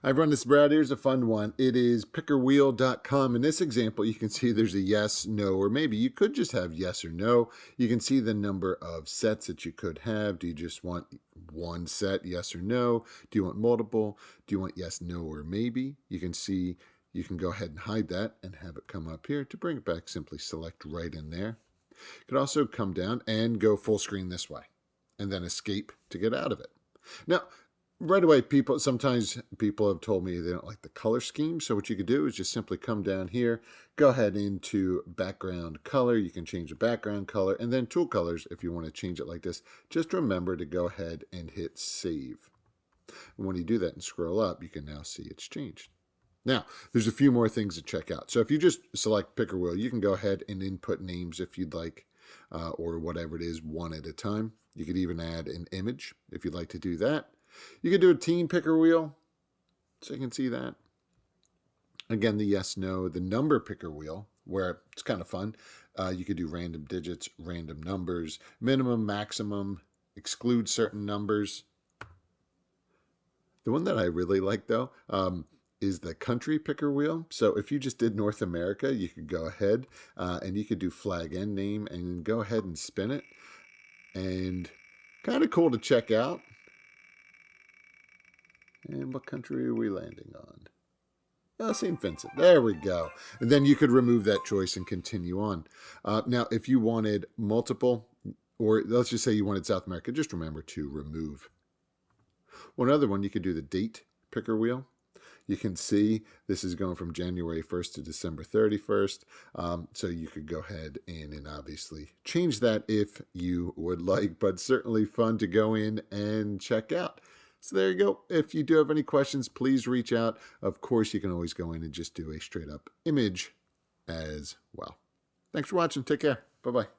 I've run this, Brad. Here's a fun one. It is pickerwheel.com. In this example, you can see there's a yes, no, or maybe. You could just have yes or no. You can see the number of sets that you could have. Do you just want one set, yes or no? Do you want multiple? Do you want yes, no, or maybe? You can see, you can go ahead and hide that and have it come up here. To bring it back, simply select right in there. You could also come down and go full screen this way and then escape to get out of it. Now, right away, sometimes people have told me they don't like the color scheme. So what you could do is just simply come down here, go ahead into background color. You can change the background color, and then tool colors if you want to change it like this. Just remember to go ahead and hit save. And when you do that and scroll up, you can now see it's changed. Now, there's a few more things to check out. So if you just select picker wheel, you can go ahead and input names if you'd like, or whatever it is, one at a time. You could even add an image if you'd like to do that. You could do a teen picker wheel, so you can see that. Again, the yes, no, the number picker wheel, where it's kind of fun. You could do random digits, random numbers, minimum, maximum, exclude certain numbers. The one that I really like, though, is the country picker wheel. So if you just did North America, you could go ahead and you could do flag and name and go ahead and spin it. And kind of cool to check out. And what country are we landing on? Oh, St. Vincent. There we go. And then you could remove that choice and continue on. Now, if you wanted multiple, or let's just say you wanted South America, just remember to remove. One other one, you could do the date picker wheel. You can see this is going from January 1st to December 31st. So you could go ahead and obviously change that if you would like, but certainly fun to go in and check out. So there you go. If you do have any questions, please reach out. Of course, you can always go in and just do a straight up image as well. Thanks for watching. Take care. Bye-bye.